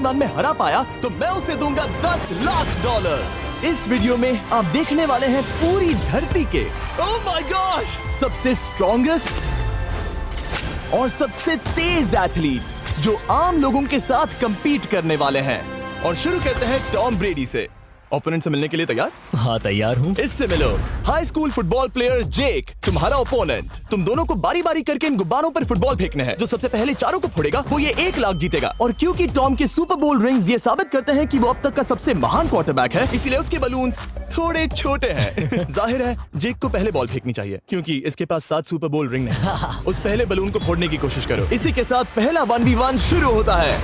शक्तिमान में हरा पाया तो मैं उसे दूंगा $10 लाख। इस वीडियो में आप देखने वाले हैं पूरी धरती के ओह माय गॉश सबसे स्ट्रॉन्गेस्ट और सबसे तेज एथलीट्स जो आम लोगों के साथ compete करने वाले हैं। और शुरू करते हैं टॉम ब्रेडी से। ओपोनेंट से मिलने के लिए तैयार? हाँ तैयार हूँ। इससे मिलो। हाई स्कूल फुटबॉल प्लेयर जेक तुम्हारा ओपोनेंट। तुम दोनों को बारी बारी करके इन गुब्बारों पर फुटबॉल फेंकने हैं। जो सबसे पहले चारों को फोड़ेगा वो ये 1 लाख जीतेगा। और क्योंकि टॉम के सुपर बोल रिंग्स ये साबित करते हैं कि वो अब तक का सबसे महान क्वार्टरबैक है, इसलिए उसके बलून्स थोड़े छोटे हैं। जाहिर है जेक को पहले बॉल फेंकनी चाहिए क्योंकि इसके पास 7 सुपर बोल रिंग नहीं। उस पहले बलून को फोड़ने की कोशिश करो। इसी के साथ पहला 1v1 शुरू होता है।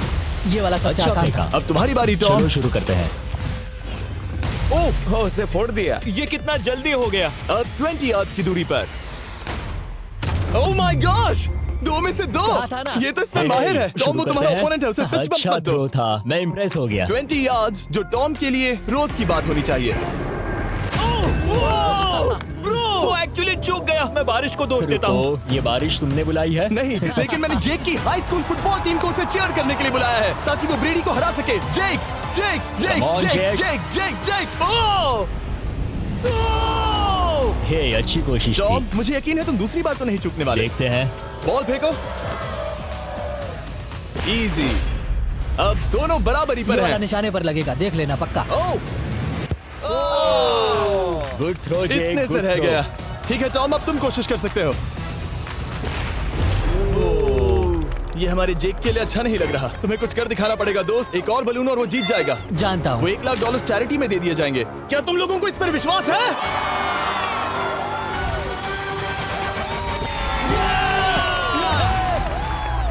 ये वाला सबसे आसान था। अब तुम्हारी बारी टॉम। चलो शुरू करते हैं। ओह उसने फोड़ दिया। ये कितना जल्दी हो गया। अब 20 यार्ड्स की दूरी पर। ओह माय गॉश 2 में से 2। था ना? ये तो इसमें माहिर है। टॉम वो तुम्हारा ओपोनेंट है, उसे फिस्ट बम्प अच्छा मत दो। थ्रो था, मैं इम्प्रेस हो गया। 20 यार्ड्स जो टॉम के लिए रोज की बात होनी चाहिए। वो एक्चुअली चूक गया। मैं बारिश को दोष देता हूँ। तो ये बारिश तुमने बुलाई है? नहीं, लेकिन मैंने जेक की हाई स्कूल फुटबॉल टीम को उसे चीयर करने के लिए बुलाया है ताकि वो ब्रेडी को हरा सके। जेक जेक जेक Come on, जेक Jake. जेक जेक जेक ओह हे अच्छी कोशिश टॉम थी। मुझे यकीन है तुम दूसरी बार तो नहीं चूकने वाले। देखते हैं। बॉल फेंको। इजी। अब दोनों बराबरी ये पर वाला हैं। निशाने पर लगेगा, देख लेना पक्का। ओह गुड थ्रो जेक, इतने से गुड रह थ्रो। गया। ठीक है टॉम अब तुम कोशिश कर सकते हो। ये हमारे जेक के लिए अच्छा नहीं लग रहा। तुम्हें कुछ कर दिखाना पड़ेगा दोस्त। एक और बलून और वो जीत जाएगा। जानता वो हूँ। $1 लाख चैरिटी में दे दिए जाएंगे। क्या तुम लोगों को इस पर विश्वास है?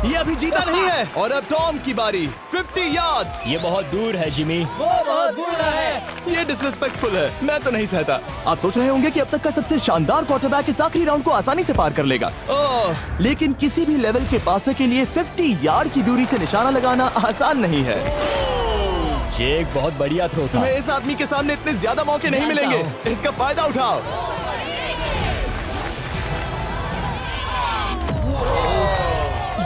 ये अभी जीता नहीं है। और अब टॉम की बारी। 50 यार्ड्स। ये बहुत दूर है जिमी। वो बहुत बुरा है। ये डिसरिस्पेक्टफुल है। मैं तो नहीं सहता। आप सोच रहे होंगे कि अब तक का सबसे शानदार क्वार्टरबैक इस आखिरी राउंड को आसानी से पार कर लेगा। लेकिन किसी भी लेवल के पासे के लिए 50 यार्ड की दूरी से निशाना लगाना आसान नहीं है। जेक बहुत बढ़िया थ्रो था। तुम्हें इस आदमी के सामने इतने ज्यादा मौके नहीं जानता मिलेंगे। इसका फायदा उठाओ।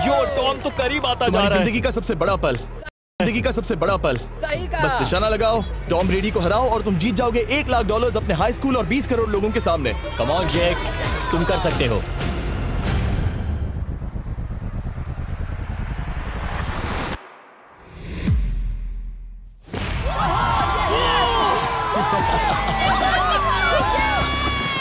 यो टॉम तो करीब आता जा तुम्हारी रहा है। जिंदगी का सबसे बड़ा पल। जिंदगी का सबसे बड़ा पल। सही बस कहा। निशाना लगाओ, टॉम ब्रेडी को हराओ और तुम जीत जाओगे $1 लाख अपने हाई स्कूल और 20 करोड़ लोगों के सामने। कम ऑन जेक, तुम कर सकते हो।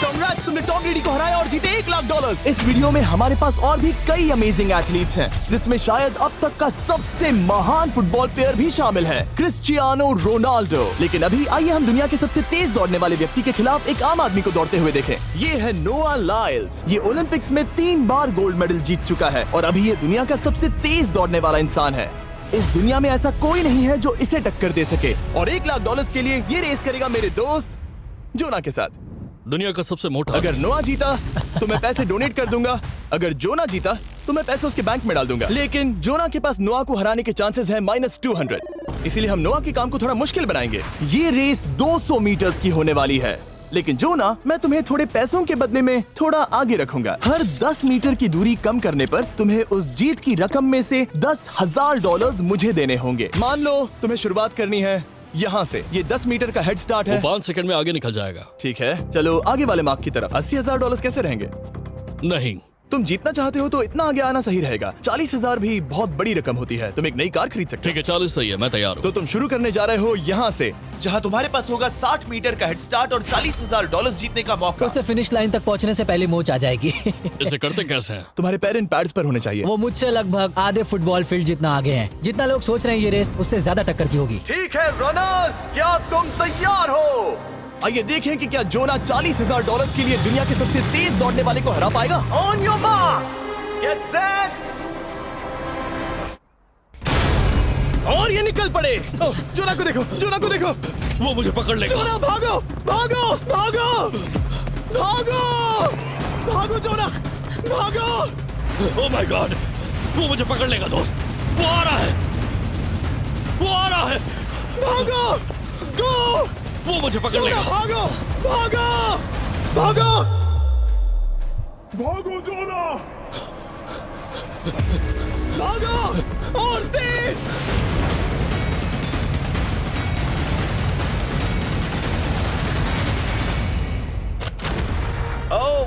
Congrats, तुमने टॉम ब्रेडी को हराया और जीते $1 लाख। इस वीडियो में हमारे पास और भी कई अमेजिंग एथलीट्स हैं, जिसमें शायद अब तक का सबसे महान फुटबॉल प्लेयर भी शामिल है, क्रिस्टियानो रोनाल्डो। लेकिन अभी आइए हम दुनिया के सबसे तेज दौड़ने वाले व्यक्ति के खिलाफ एक आम आदमी को दौड़ते हुए देखें। ये है नोआ लाइल्स। ये ओलंपिक्स में 3 बार गोल्ड मेडल जीत चुका है और अभी ये दुनिया का सबसे तेज दौड़ने वाला इंसान है। इस दुनिया में ऐसा कोई नहीं है जो इसे टक्कर दे सके। और $1 लाख के लिए ये रेस करेगा मेरे दोस्त जोना के साथ। दुनिया का सबसे मोटा। अगर नोआ जीता तो मैं पैसे डोनेट कर दूंगा। अगर जोना जीता तो मैं पैसे उसके बैंक में डाल दूंगा। लेकिन जोना के पास नोआ को हराने के चांसेस हैं -200। इसीलिए हम नोआ के काम को थोड़ा मुश्किल बनाएंगे। ये रेस 200 मीटर्स की होने वाली है। लेकिन जोना, मैं तुम्हें थोड़े पैसों के बदले में थोड़ा आगे रखूंगा। हर 10 मीटर की दूरी कम करने पर तुम्हें उस जीत की रकम में से $10,000 मुझे देने होंगे। मान लो तुम्हें शुरुआत करनी है यहाँ से। ये 10 मीटर का हेड स्टार्ट है। 5 सेकंड में आगे निकल जाएगा। ठीक है, चलो आगे वाले मार्क की तरफ। $80,000 कैसे रहेंगे? नहीं, तुम जीतना चाहते हो तो इतना आगे आना सही रहेगा। 40,000 भी बहुत बड़ी रकम होती है। तुम एक नई कार खरीद सकते ठीक है 40 सही है, मैं तैयार हो। हूँ। तो तुम शुरू करने जा रहे हो यहाँ से, जहाँ तुम्हारे पास होगा 60 मीटर का हेड स्टार्ट और $40,000 जीतने का मौका। उसे फिनिश लाइन तक पहुंचने से पहले मोच आ जाएगी। इसे करते कैसे हैं? तुम्हारे पैर इन पैड्स पर होने चाहिए। वो मुझसे लगभग आधे फुटबॉल फील्ड जितना आगे हैं। जितना लोग सोच रहे हैं ये रेस उससे ज्यादा टक्कर की होगी। ठीक है रनर्स, क्या तुम तैयार हो? आइए देखें कि क्या जोना $40,000 के लिए दुनिया के सबसे तेज दौड़ने वाले को हरा पाएगा। On your mark, get set, और ये निकल पड़े। ओह, जोना को देखो, जोना को देखो। वो मुझे पकड़ लेगा। जोना भागो, भागो, भागो, भागो, भागो जोना, भागो। ओह माय गॉड, वो मुझे पकड़ लेगा दोस्त। वो आ रहा है, वो आ रहा है। भागो, गो, वो मुझे पकड़ लेगा। भागो, भागो, भागो, भागो जोना! भागो और तेज।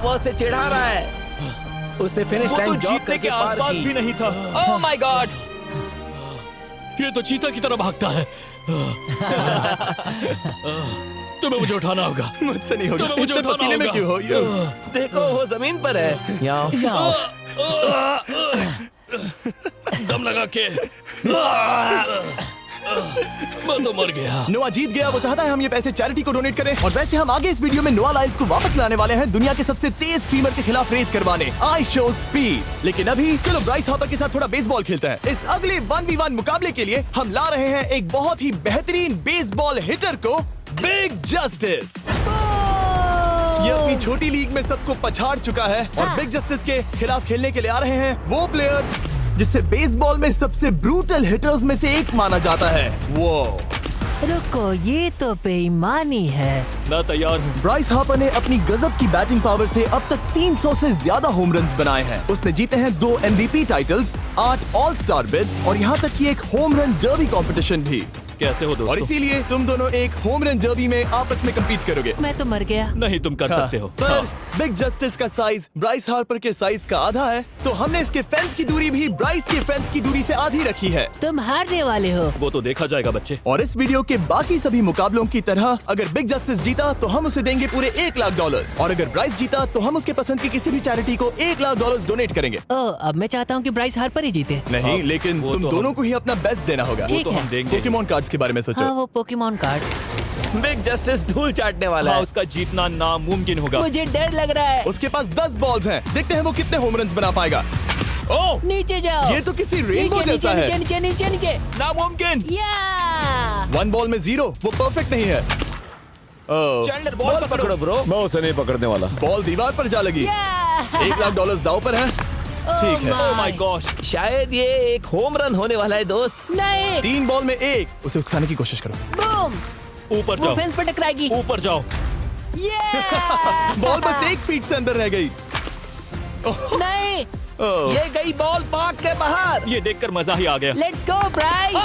वो उसे चिढ़ा रहा है। उसने फिनिश वो तो लाइन जॉग जीतने करके के पार आसपास की। भी नहीं था। Oh my God! ये तो चीता की तरह भागता है। तुम्हें मुझे उठाना होगा। मुझसे नहीं होगा। तुम्हें मुझे इतने उठाना पसीने में होगा। क्यों हो? देखो वो जमीन पर है। यहाँ दम लगा के मैं तो मर गया। नोआ जीत गया। वो चाहता है हम ये पैसे चैरिटी को डोनेट करें। और वैसे हम आगे इस वीडियो में नोआ लाइल्स को वापस लाने वाले हैं दुनिया के सबसे तेज स्ट्रीमर के खिलाफ रेस करवाने, आई शो स्पीड। लेकिन अभी चलो ब्राइस हापर के साथ थोड़ा बेसबॉल खेलते हैं। इस अगले 1v1 मुकाबले के लिए हम ला रहे हैं एक बहुत ही बेहतरीन बेसबॉल हिटर को, बिग जस्टिस। ये अपनी छोटी लीग में सबको पछाड़ चुका है और बिग जस्टिस के खिलाफ खेलने के लिए आ रहे हैं वो प्लेयर जिसे बेसबॉल में सबसे ब्रूटल हिटर्स में से एक माना जाता है। वो रुको, ये तो बेईमानी है। मैं तैयार हूँ। ब्राइस हापर ने अपनी गजब की बैटिंग पावर से अब तक 300 से ज्यादा होम रन्स बनाए हैं। उसने जीते हैं 2 MVP titles, 8 all star bids और यहाँ तक कि एक होम रन डर्बी कंपटीशन भी। कैसे हो और दोस्तों? इसीलिए तुम दोनों एक होम रन डर्बी में आपस में कम्पीट करोगे। मैं तो मर गया। नहीं, तुम कर सकते हो। पर बिग जस्टिस का साइज ब्राइस हार्पर के साइज का आधा है, तो हमने इसके फेंस की दूरी भी ब्राइस के फेंस की दूरी से आधी रखी है। तुम हारने वाले हो। वो तो देखा जाएगा बच्चे। और इस वीडियो के बाकी सभी मुकाबलों की तरह अगर बिग जस्टिस जीता तो हम उसे देंगे पूरे $1 लाख और अगर ब्राइस जीता तो हम उसके पसंद की किसी भी चैरिटी को $1 लाख डोनेट करेंगे। अब मैं चाहता हूँ कि ब्राइस हार्पर ही जीते। नहीं, हाँ, लेकिन वो तुम तो दोनों हम- को ही अपना बेस्ट देना होगा। वो ठीक तो है। हम देंगे। पोकेमॉन कार्ड्स के बारे में सोचो। हाँ, वो पोकेमॉन कार्ड्स। बिग जस्टिस धूल चाटने वाला हाँ, है। उसका जीतना नामुमकिन होगा। मुझे डर लग रहा है। उसके पास 10 बॉल्स हैं, देखते हैं वो कितने होम रन्स बना पाएगा। ओह, नीचे जाओ। ये तो किसी रेनबो नीचे, जैसा नीचे, है। नीचे नीचे नीचे नीचे। नामुमकिन। या 1 बॉल में 0, वो परफेक्ट नहीं है। चैंडलर बॉल पकड़ो ब्रो। मैं उसे नहीं पकड़ने वाला। बॉल दीवार पर जा लगी। $1 लाख दाव पर है। ठीक है। ओह माय गॉश। शायद ये एक होम रन होने वाला है दोस्त। नहीं। 3 बॉल में 1, उसे उकसाने की कोशिश करो। बूम। ऊपर वो जाओ। फेंस पर टकराएगी। ऊपर जाओ। बॉल बस 1 फीट से अंदर रह गई। नहीं। ये गई बॉल पार्क के बाहर। ये देखकर मजा ही आ गया। Let's go Bryce.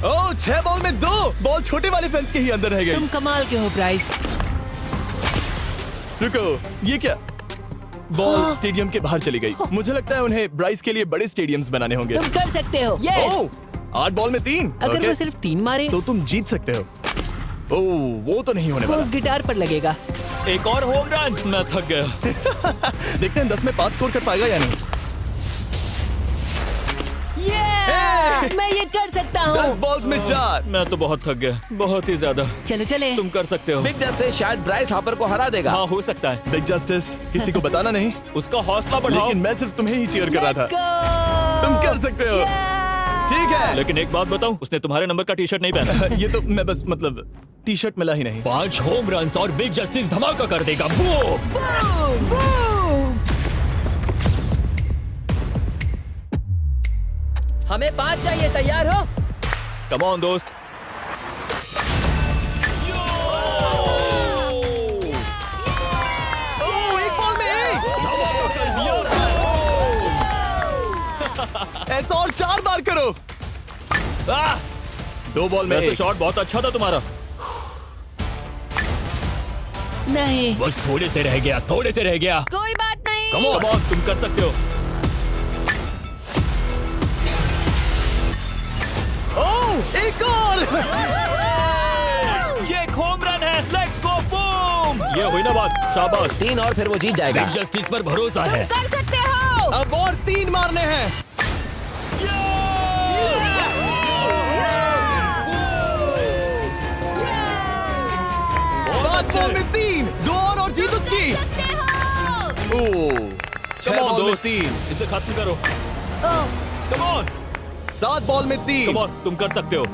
Oh, 6 ball में 2, बॉल छोटे वाले फेंस के ही अंदर रह गई। तुम कमाल के हो ब्राइस। रुको, ये क्या? बॉल स्टेडियम के बाहर चली गई। मुझे लगता है उन्हें ब्राइस के लिए बड़े स्टेडियम्स बनाने होंगे। तुम कर सकते हो। यस। ओह, 8 बॉल में 3। अगर ओके, वो सिर्फ 3 मारे तो तुम जीत सकते हो। ओह, वो तो नहीं होने वो वाला। उस गिटार पर लगेगा। एक और होम रन। मैं थक गया। देखते हैं 10 में 5 स्कोर कर पाएगा या नहीं। मैं ये कर सकता 10 हूँ। बॉल्स में 4। मैं तो बहुत थक गया, बहुत ही ज्यादा। चलो चले। तुम कर सकते हो। बिग जस्टिस शायद ब्राइस हापर को हरा देगा। हाँ, हो सकता है। बिग जस्टिस, किसी को बताना नहीं, उसका हौसला बढ़ाओ। लेकिन मैं सिर्फ तुम्हें ही चीयर कर रहा Let's था। go! तुम कर सकते हो। ठीक है। लेकिन एक बात बताऊं, उसने तुम्हारे नंबर का टी शर्ट नहीं पहना। ये तो मैं बस मतलब टी शर्ट मिला ही नहीं। 5 होम रन्स और बिग जस्टिस धमाका कर देगा। बूम! Boom! Boom! हमें 5 चाहिए। तैयार हो? कम ऑन दोस्त। ओह, 1 बॉल में 1। धमाका कर दिया। ऐसा और 4 बार करो। आह! 2 बॉल में वैसे 1। शॉट बहुत अच्छा था तुम्हारा। नहीं। बस थोड़े से रह गया, थोड़े से रह गया। कोई बात नहीं। कम ऑन, तुम कर सकते हो। ओह, एक और। ये एक होम रन है। Let's go boom! ये हुई ना बात। शाबाश। 3 और फिर वो जीत जाएगा। बिग जस्टिस पर भरोसा है। कर सकते हो। अब और 3 मारने हैं। 5 बॉल में 3, 2 और जीत उसकी। ओह, 6 बॉल में 3, इसे खत्म करो। कम ऑन, 7 बॉल में 3। कम ऑन, तुम कर सकते हो।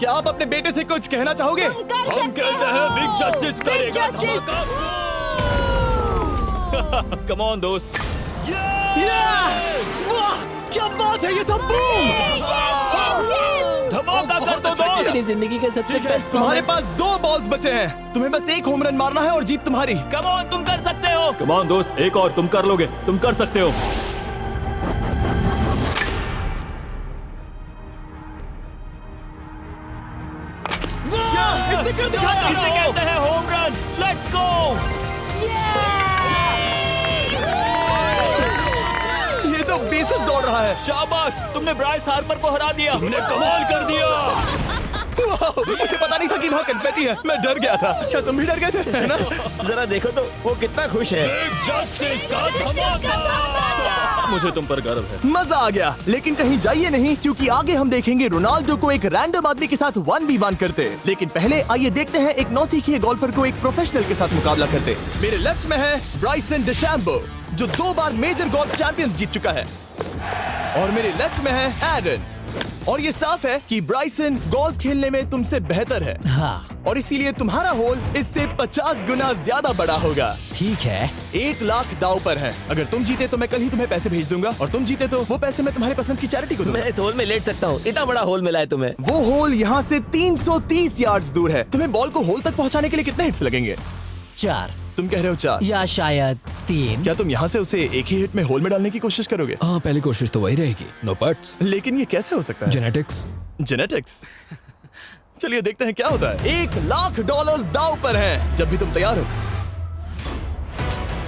क्या आप अपने बेटे से कुछ कहना चाहोगे? हम कहते हैं बिग जस्टिस करेगा धमाका। कम ऑन दोस्त। वाह, क्या बात है, ये तो बूम। धमाका कर दो अच्छा किया। दोस्त। मेरी जिंदगी का सबसे बेस्ट तुम्हारे पास 2 बॉल्स बचे हैं, तुम्हें बस 1 होम रन मारना है और जीत तुम्हारी। कम ऑन, तुम कर सकते हो। कम ऑन दोस्त, एक और, तुम कर लोगे, तुम कर सकते हो। इसने कर दिखाया। इसे कहते हैं होम रन। Let's go. है। शाबाश, तुमने ब्राइस हार्पर को हरा दिया। तुमने कमाल कर दिया। वाह, मुझे पता नहीं था कि वहाँ कन्फेटी है। मैं डर गया था। क्या तुम भी डर गए थे? है ना? जरा देखो तो वो कितना खुश है। जस्टिस का धमाका। मुझे तुम पर गर्व है। मजा आ गया। लेकिन कहीं जाइए नहीं, क्योंकि आगे हम देखेंगे रोनाल्डो को एक रैंडम आदमी के साथ 1v1 करते। लेकिन पहले आइए देखते हैं एक नौसिखिए गोल्फर को एक प्रोफेशनल के साथ मुकाबला करते। मेरे लेफ्ट में है ब्राइसन डेशैम्बो, जो 2 बार मेजर गोल्फ चैंपियंस जीत चुका है, और मेरे लेफ्ट में है एरन। और ये साफ है कि ब्राइसन गोल्फ खेलने में तुमसे बेहतर है, हाँ और इसीलिए तुम्हारा होल इससे 50 गुना ज्यादा बड़ा होगा। ठीक है। 1 लाख दाव पर है। अगर तुम जीते तो मैं कल ही तुम्हें पैसे भेज दूंगा, और तुम जीते तो वो पैसे मैं तुम्हारे पसंद की चैरिटी को दूंगा। मैं इस होल में लेट सकता हूँ, इतना बड़ा होल मिला है तुम्हें। वो होल यहाँ से 330 यार्ड्स दूर है। तुम्हें बॉल को होल तक पहुँचाने के लिए कितने हिट्स लगेंगे? 4 तुम कह रहे हो 4, या शायद 3। क्या तुम यहाँ से उसे एक ही हिट में होल में डालने की कोशिश करोगे? हाँ, पहली कोशिश तो वही रहेगी। No buts. लेकिन ये कैसे हो सकता है? जेनेटिक्स। जेनेटिक्स। चलिए देखते हैं क्या होता है। $1 लाख दाव पर हैं, जब भी तुम तैयार हो।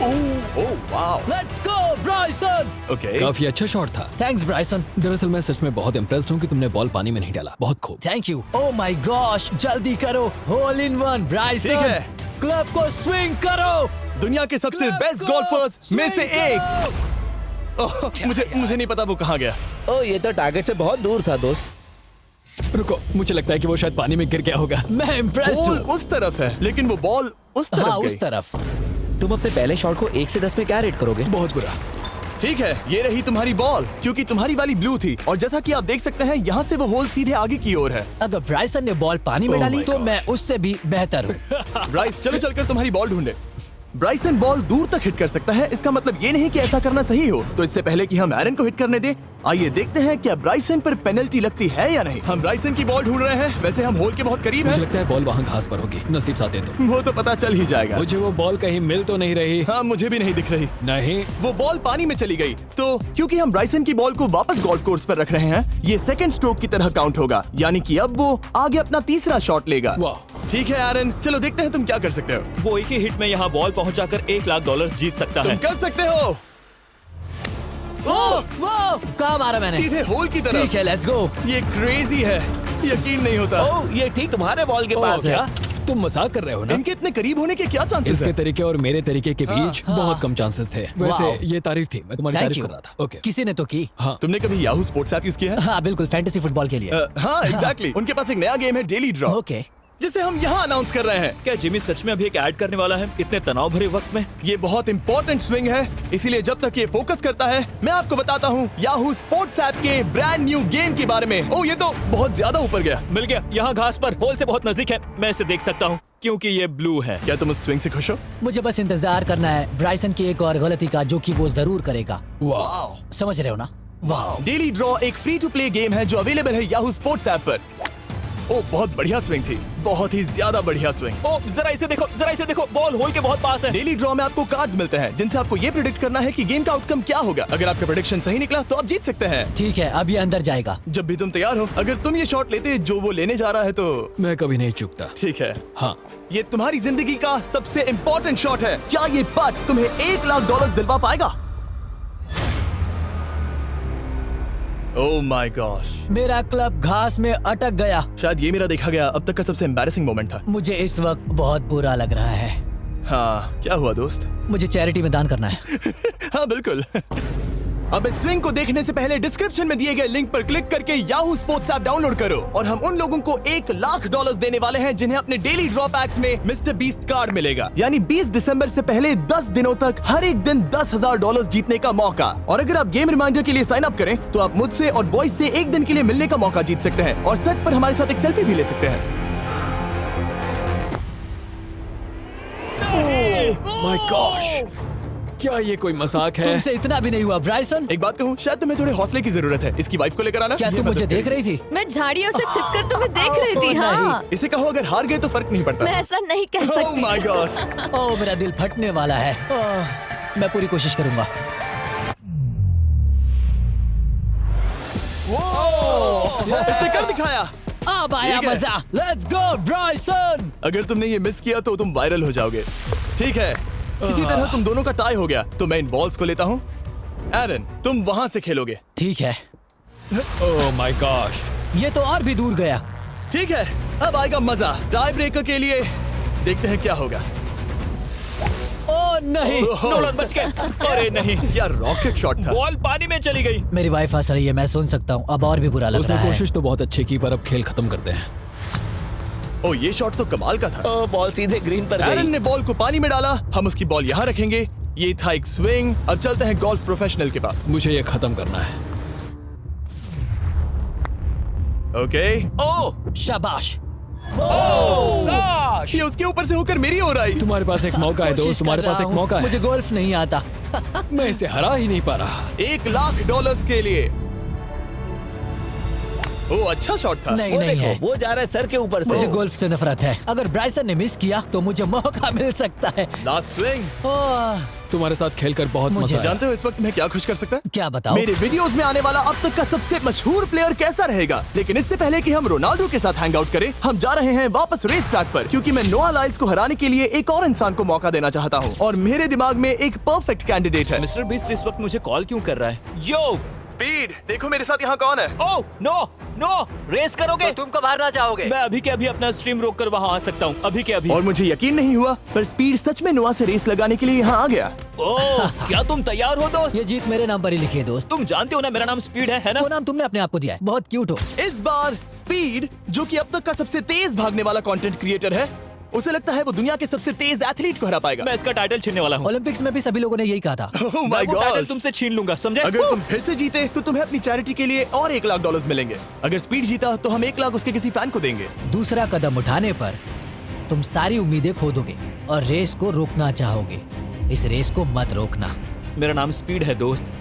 Oh wow, let's go Bryson. Okay. काफी अच्छा शॉट था। Thanks Bryson. दरअसल मैं सच में बहुत इम्प्रेस्ड हूँ कि तुमने बॉल पानी में नहीं डाला। बहुत खूब। Thank you. Oh my gosh, जल्दी करो। Hole in one Bryson. ठीक है। क्लब को स्विंग करो। दुनिया के सबसे Club बेस्ट को गोल्फर्स में से swing एक। ओह, मुझे नहीं पता वो कहाँ गया। ओ, ये तो टारगेट से बहुत दूर था दोस्त। रुको, मुझे लगता है कि वो शायद पानी में गिर गया होगा। मैं इम्प्रेस्ड बॉल हूँ। उस तरफ है, लेकिन वो बॉल उस तरफ हाँ गई। उस तरफ। तुम अपने पहले शॉट को 1 से 10 में क्या रेट करोगे? बहुत बुरा। ठीक है, ये रही तुम्हारी बॉल, क्योंकि तुम्हारी वाली ब्लू थी, और जैसा कि आप देख सकते हैं यहाँ से वो होल सीधे आगे की ओर है। अगर ब्राइसन ने बॉल पानी में Oh डाली my तो gosh. मैं उससे भी बेहतर हूँ। ब्राइस, चलो चलकर तुम्हारी बॉल ढूंढे। ब्राइसन बॉल दूर तक हिट कर सकता है, इसका मतलब ये नहीं कि ऐसा करना सही हो। तो इससे पहले कि हम एरन को हिट करने दें, आइए देखते हैं क्या ब्राइसन पर पेनल्टी लगती है या नहीं। हम ब्राइसन की बॉल ढूंढ रहे हैं। वैसे हम होल के बहुत करीब मुझे हैं। लगता है बॉल वहाँ घास पर होगी। नसीब साथ दे तो। वो तो पता चल ही जाएगा। मुझे वो बॉल कहीं मिल तो नहीं रही। हाँ, मुझे भी नहीं दिख रही। नहीं। वो बॉल पानी में चली गई। तो क्योंकि हम ब्राइसन की बॉल को वापस गोल्फ कोर्स पर रख रहे हैं, ये सेकंड स्ट्रोक की तरह काउंट होगा, यानी कि अब वो आगे अपना तीसरा शॉट लेगा। वाह। ठीक है एरन, चलो देखते हैं तुम क्या कर सकते हो। वो एक ही हिट में यहाँ बॉल पहुंचाकर $1 लाख जीत सकता तुम है। कर सकते हो। ओह, वो कहाँ मारा मैंने? सीधे होल की तरफ। ठीक है, लेट्स गो। ये क्रेजी है, यकीन नहीं होता। ओ, ये ठीक तुम्हारे बॉल के पास क्या? है। तुम मजाक कर रहे हो ना? इनके इतने करीब होने के क्या चांसेस इसके हैं? तरीके और मेरे तरीके के बीच हाँ। बहुत कम चांसेस थे। वाओ। वैसे ये तारीफ थी, मैं तुम्हारी थैंक तारीफ यू। कर रहा था। ओके। किसी ने तो की। हाँ। तुमने कभी याहू स्पोर्ट्स ऐप यूज किया है? हाँ बिल्कुल, फैंटेसी फुटबॉल के लिए। हाँ एग्जैक्टली। उनके पास एक नया गेम है, डेली ड्रॉ, ओके। जिसे हम यहाँ अनाउंस कर रहे हैं। क्या जिमी सच में अभी एक ऐड करने वाला है इतने तनाव भरे वक्त में? ये बहुत इंपॉर्टेंट स्विंग है, इसीलिए जब तक ये फोकस करता है, मैं आपको बताता हूँ याहू स्पोर्ट्स ऐप के ब्रांड न्यू गेम के बारे में। ओह, ये तो बहुत ज्यादा ऊपर गया। मिल गया, यहाँ घास पर होल से बहुत नजदीक है। मैं इसे देख सकता हूँ क्योंकि ये ब्लू है। क्या तुम उस स्विंग से खुश हो? मुझे बस इंतजार करना है ब्राइसन की एक और गलती का, जो कि वो जरूर करेगा। वाह। समझ रहे हो ना? वाह। डेली ड्रॉ एक फ्री टू प्ले गेम है जो अवेलेबल है याहू स्पोर्ट्स ऐप पर। ओह, बहुत बढ़िया स्विंग थी, बहुत ही ज्यादा बढ़िया स्विंग। ओ, जरा इसे देखो, बॉल होल के बहुत पास है। डेली ड्रॉ में आपको कार्ड्स मिलते हैं, जिनसे आपको ये प्रेडिक्ट करना है कि गेम का आउटकम क्या होगा। अगर आपका प्रेडिक्शन सही निकला तो आप जीत सकते हैं। ठीक है, अब ये अंदर जाएगा। जब भी तुम तैयार हो, अगर तुम ये शॉट लेते जो वो लेने जा रहा है तो मैं कभी नहीं चूकता। ठीक है। हाँ। ये तुम्हारी जिंदगी का सबसे इम्पोर्टेंट शॉट है। क्या ये पट तुम्हें $1 लाख दिलवा पाएगा? ओह माय गॉश, मेरा क्लब घास में अटक गया। शायद ये मेरा देखा गया अब तक का सबसे एम्बैरेसिंग मोमेंट था। मुझे इस वक्त बहुत बुरा लग रहा है। हाँ, क्या हुआ दोस्त? मुझे चैरिटी में दान करना है। हाँ बिल्कुल। अब इस स्विंग को देखने से पहले डिस्क्रिप्शन में दिए गए लिंक पर क्लिक करके याहू स्पोर्ट्स ऐप डाउनलोड करो, और हम उन लोगों को $1 लाख देने वाले हैं जिन्हें अपने डेली ड्रॉ पैक्स में मिस्टर बीस्ट कार्ड मिलेगा। यानी 20 दिसंबर से पहले 10 दिनों तक हर एक दिन $10,000 जीतने का मौका। और अगर आप गेम रिमाइंडर के लिए साइन अप करें तो आप मुझसे और बॉयज से एक दिन के लिए मिलने का मौका जीत सकते हैं, और सेट पर हमारे साथ एक सेल्फी भी ले सकते हैं। माय गॉश, क्या ये कोई मजाक है? तुमसे इतना भी नहीं हुआ ब्राइसन। एक बात कहूँ, शायद तुम्हें थोड़े हौसले की जरूरत है। इसकी वाइफ को लेकर आना। क्या ये तुम मदद मुझे देख करेगी। रही थी? मैं झाड़ियों से छिपकर तुम्हें देख रही थी। हाँ, इसे कहो अगर हार गए तो फर्क नहीं पड़ता। मैं ऐसा नहीं कह Oh सकती। my gosh! ओह, मेरा दिल फटने वाला है। मैं पूरी कोशिश करूंगा। इसने कर दिखाया। अब आया ठीक है। मजा। Let's go Bryson. अगर तुमने ये मिस किया तो तुम वायरल हो जाओगे। ठीक है, इसी तरह तुम दोनों का टाई हो गया, तो मैं इन बॉल्स को लेता हूँ एरन, तुम वहां से खेलोगे। ठीक है, ओह माय गॉश। ये तो और भी दूर गया। ठीक है, अब आएगा मजा। टाई ब्रेकर के लिए देखते हैं क्या होगा। ओ नहीं, नोलन बच गए। अरे नहीं, क्या रॉकेट शॉट था। बॉल पानी में चली गई। मेरी वाइफ हंस रही है, मैं सुन सकता हूँ। अब और भी बुरा लग उसने रहा है। कोशिश तो बहुत अच्छी की, पर अब खेल खत्म करते हैं। ओ, ये शॉट तो कमाल का था। ओ, बॉल सीधे ग्रीन पर एरन गई। ने बॉल को पानी में डाला, हम उसकी बॉल यहाँ रखेंगे। ये था एक स्विंग। अब चलते हैं गोल्फ प्रोफेशनल के पास। मुझे ये खत्म करना है। ओके। ओ शाबाश। ये उसके ऊपर से होकर मेरी ओर आई। तुम्हारे पास एक मौका है दोस्त, कोशिश तुम्हारे कर पास रहा एक हूँ। मौका है। मुझे गोल्फ नहीं आता। मैं इसे हरा ही नहीं पा रहा। $1,00,000 के लिए। ओ, अच्छा शॉट था। नहीं वो नहीं देखो, है। वो जा रहा है सर के ऊपर से। मुझे गोल्फ से नफरत है। अगर ब्राइसन ने मिस किया तो मुझे मौका मिल सकता है। Last swing. ओह, तुम्हारे साथ खेलकर बहुत मुझे मजा आया। जानते हो इस वक्त मैं क्या खुश कर सकता है? क्या बताओ? मेरे वीडियोस में आने वाला अब तक का सबसे मशहूर प्लेयर कैसा रहेगा। लेकिन इससे पहले कि हम रोनाल्डो के साथ हैंग आउट करें, हम जा रहे हैं वापस रेस ट्रैक पर, क्योंकि मैं नोआ लाइल्स को हराने के लिए एक और इंसान को मौका देना चाहता हूँ और मेरे दिमाग में एक परफेक्ट कैंडिडेट है। मिस्टर बीस्ट इस वक्त मुझे कॉल क्यों कर रहा है? यो स्पीड, देखो मेरे साथ यहाँ कौन है। ओ नो नो, रेस करोगे? तुम कब हारना चाहोगे? मैं अभी के अभी अपना स्ट्रीम रोक कर वहाँ आ सकता हूँ, अभी के अभी। और मुझे यकीन नहीं हुआ, पर स्पीड सच में नोआ से रेस लगाने के लिए यहाँ आ गया। ओह, क्या तुम तैयार हो दोस्त? ये जीत मेरे नाम पर ही लिखी है दोस्त। तुम जानते हो ना मेरा नाम स्पीड है ना? वो नाम तुमने अपने आप को दिया है। बहुत क्यूट हो। इस बार स्पीड, जो कि अब तक का सबसे तेज भागने वाला कंटेंट क्रिएटर है, उसे लगता है वो दुनिया के सबसे तेज एथलीट को हरा पाएगा। मैं इसका टाइटल छीनने वाला हूँ। ओलंपिक्स में भी सभी लोगों ने यही कहा था। Oh मैं my वो टाइटल God! तुमसे छीन लूंगा, समझे? अगर तुम फिर से जीते तो तुम्हें अपनी चैरिटी के लिए और $1,00,000 मिलेंगे। अगर स्पीड जीता तो हम 1,00,000 उसके किसी फैन को देंगे। दूसरा कदम उठाने पर तुम सारी उम्मीदें खो दोगे और रेस को रोकना चाहोगे। इस रेस को मत रोकना। मेरा नाम स्पीड है दोस्त।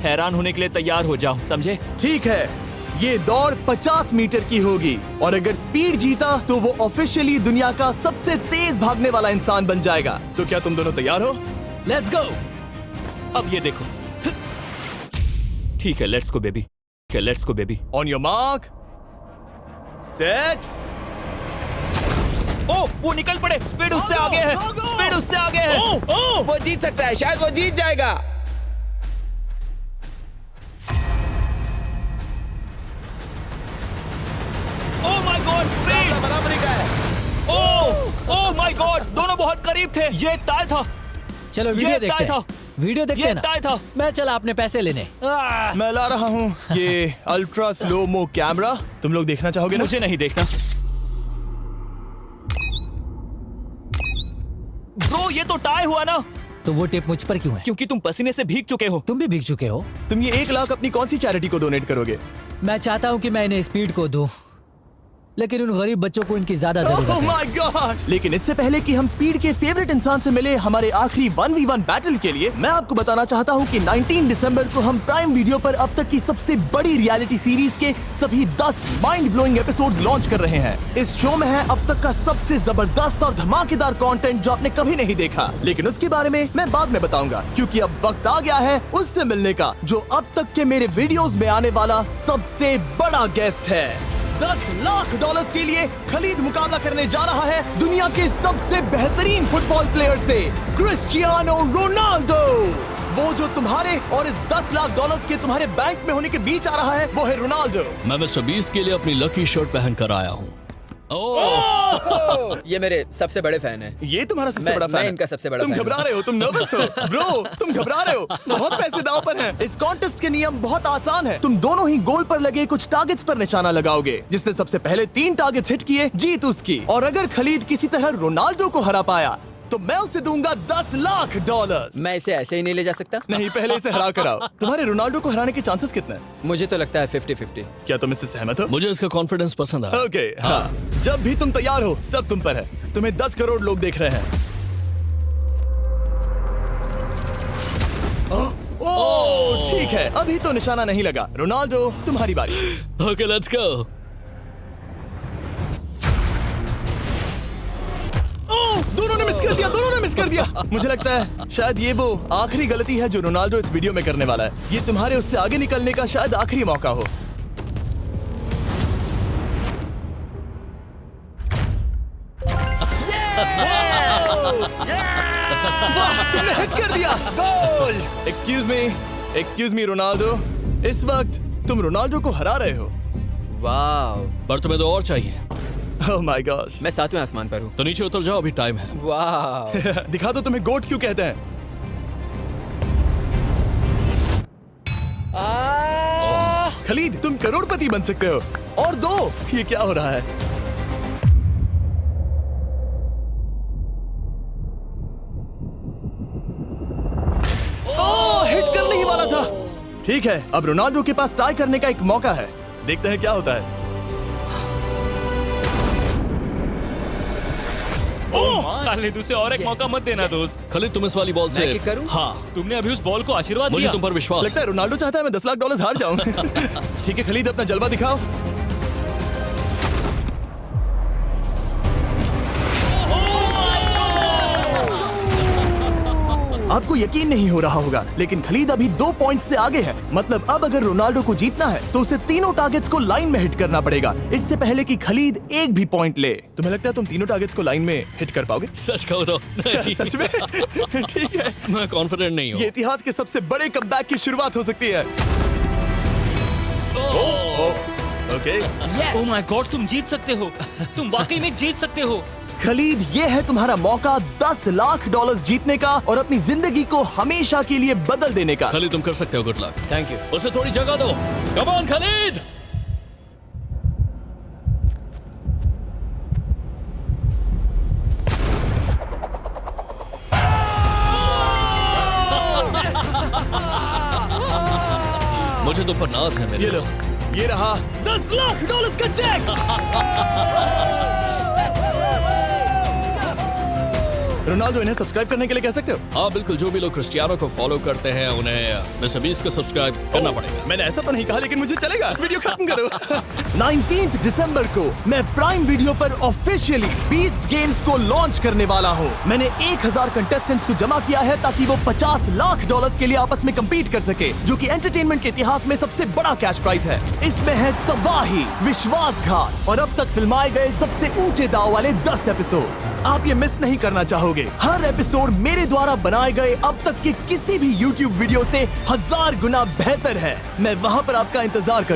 हैरान होने के लिए तैयार हो जाओ, समझे? ठीक है, ये दौड़ 50 मीटर की होगी और अगर स्पीड जीता तो वो ऑफिशियली दुनिया का सबसे तेज भागने वाला इंसान बन जाएगा। तो क्या तुम दोनों तैयार हो? Let's go. अब ये देखो। ठीक है, लेट्स गो बेबी। ठीक है, let's go baby. On your mark, set. Oh, वो निकल पड़े। स्पीड उससे आगे है। स्पीड उससे आगे है। वो जीत सकता है, शायद वो जीत जाएगा। ओह माय गॉड, स्पीड बराबरी का है। ओह माय गॉड, दोनों बहुत करीब थे। ये टाई था। चलो वीडियो ये देखते टाई हैं। वीडियो देखते ये हैं ना। टाई था। मैं चला अपने पैसे लेने। मैं ला रहा हूँ ये अल्ट्रा स्लो मो कैमरा। तुम लोग देखना चाहोगे ना? मुझे नहीं देखना। ब्रो, ये तो टाई हुआ ना? तो वो टिप मुझ पर क्यों है? क्योंकि तुम पसीने से भीग चुके हो। तुम भी भीग चुके हो। तुम ये 1,00,000 अपनी कौन सी चैरिटी को डोनेट करोगे? मैं चाहता हूँ कि मैं इन्हें स्पीड को दूं, लेकिन उन गरीब बच्चों को इनकी ज्यादा जरूरत Oh है। my gosh! लेकिन इससे पहले कि हम स्पीड के फेवरेट इंसान से मिले हमारे आखिरी 1v1 बैटल के लिए, मैं आपको बताना चाहता हूँ कि 19 दिसंबर को हम प्राइम वीडियो पर अब तक की सबसे बड़ी रियलिटी सीरीज के सभी 10 माइंड ब्लोइंग एपिसोड्स लॉन्च कर रहे हैं। इस शो में है अब तक का सबसे जबरदस्त और धमाकेदार कंटेंट जो आपने कभी नहीं देखा, लेकिन उसके बारे में मैं बाद में बताऊंगा, क्योंकि अब वक्त आ गया है उससे मिलने का जो अब तक के मेरे वीडियोस में आने वाला सबसे बड़ा गेस्ट है। $10,00,000 के लिए खलीद मुकाबला करने जा रहा है दुनिया के सबसे बेहतरीन फुटबॉल प्लेयर से, क्रिस्टियानो रोनाल्डो। वो जो तुम्हारे और इस $10,00,000 के तुम्हारे बैंक में होने के बीच आ रहा है, वो है रोनाल्डो। मैं मिस्टर बीस्ट के लिए अपनी लकी शर्ट पहन कर आया हूँ। ये मेरे सबसे बड़े फैन है। ये तुम्हारा सबसे मैं- बड़ा फैन मैं है। इनका सबसे बड़ा तुम फैन घबरा हूं। रहे हो, तुम नर्वस हो ब्रो, तुम घबरा रहे हो। बहुत पैसे दांव पर हैं। इस कॉन्टेस्ट के नियम बहुत आसान है। तुम दोनों ही गोल पर लगे कुछ टारगेट्स पर निशाना लगाओगे। जिसने सबसे पहले 3 टारगेट्स हिट किए, जीत उसकी। और अगर खलीद किसी तरह रोनाल्डो को हरा पाया तो मैं उसे दूंगा $10,00,000। मैं इसे ऐसे ही नहीं ले जा सकता। नहीं, पहले इसे हरा कर आओ। तुम्हारे रोनाल्डो को हराने के चांसेस कितने हैं? मुझे तो लगता है 50-50। क्या तुम इससे सहमत हो? मुझे इसका कॉन्फिडेंस पसंद आया। ओके, हाँ। जब भी तुम तैयार हो, सब तुम पर है। तुम्हें 10 करोड़ लोग देख रहे हैं। ओह, ठीक है, अभी तो निशाना नहीं लगा। रोनाल्डो, तुम्हारी बारी। Okay, let's go. ओह, दोनों ने मिस कर दिया, दोनों ने मिस कर दिया। मुझे लगता है शायद ये वो आखिरी गलती है जो रोनाल्डो इस वीडियो में करने वाला है। ये तुम्हारे उससे आगे निकलने का शायद आखिरी मौका हो। वाह, तुमने हिट कर दिया। गोल। एक्सक्यूज मी रोनाल्डो, इस वक्त तुम रोनाल्डो को हरा रहे हो। वाह, पर तुम्हें तो और चाहिए, ओह माय गॉश। मैं 7वें आसमान पर हूँ। तो नीचे उतर जाओ, अभी टाइम है। वाह, दिखा दो तुम्हें गोट क्यों कहते हैं। खलीद, तुम करोड़पति बन सकते हो। और दो, ये क्या हो रहा है? ओह, हिट करने ही वाला था। ठीक है, अब रोनाल्डो के पास टाई करने का एक मौका है। देखते हैं क्या होता है। खालिद, उसे और एक मौका मत देना दोस्त। खलीद, तुम इस वाली बॉल मैं से किक करूं? हाँ, तुमने अभी उस बॉल को आशीर्वाद मुझे दिया। तुम पर विश्वास लगता है रोनाल्डो चाहता है मैं $10 लाख हार जाऊं। ठीक है खलीद, अपना जलवा दिखाओ। आपको यकीन नहीं हो रहा होगा, लेकिन खलीद अभी 2 पॉइंट से आगे है। मतलब अब अगर रोनाल्डो को जीतना है तो उसे तीनों टारगेट्स को लाइन में हिट करना पड़ेगा, इससे पहले कि खलीद एक भी पॉइंट ले। तुम्हें लगता है तुम तीनों टारगेट्स को लाइन में हिट कर पाओगे? सच कहो तो नहीं। सच में? ठीक है, मैं कॉन्फिडेंट नहीं हूँ। ये इतिहास के सबसे बड़े कमबैक की शुरुआत हो सकती है। ओके, ओह माय गॉड, तुम जीत सकते हो। तुम वाकई में जीत सकते हो। खलीद, ये है तुम्हारा मौका $10 लाख जीतने का और अपनी जिंदगी को हमेशा के लिए बदल देने का। खलीद, तुम कर सकते हो। Good luck. Thank you. उसे थोड़ी जगह दो। Come on Khalid. मुझे तुम पर नाज है मेरे ये लो, दोस्त। ये रहा $10 लाख का चेक। रोनाल्डो, इन्हें सब्सक्राइब करने के लिए कह सकते हो? हाँ बिल्कुल, जो भी लोग क्रिस्टियानो को फॉलो करते हैं उन्हें मिस्टर बीस्ट को सब्सक्राइब करना पड़ेगा। मैंने ऐसा तो नहीं कहा, लेकिन मुझे चलेगा। वीडियो खत्म करो। 19 दिसंबर को मैं प्राइम वीडियो पर ऑफिशियली बीस्ट गेम्स को लॉन्च करने वाला हूँ। मैंने 1000 कंटेस्टेंट्स को जमा किया है ताकि वो $50 लाख के लिए आपस में कम्पीट कर सके, जो कि एंटरटेनमेंट के इतिहास में सबसे बड़ा कैश प्राइज है। इसमें है तबाही, विश्वासघात और अब तक फिल्माए गए सबसे ऊंचे दाव वाले 10 एपिसोड्स। आप ये मिस नहीं करना चाहोगे। हर एपिसोड मेरे द्वारा बनाए गए अब तक के किसी भी YouTube वीडियो से 1000 गुना बेहतर है। मैं वहाँ पर आपका इंतजार कर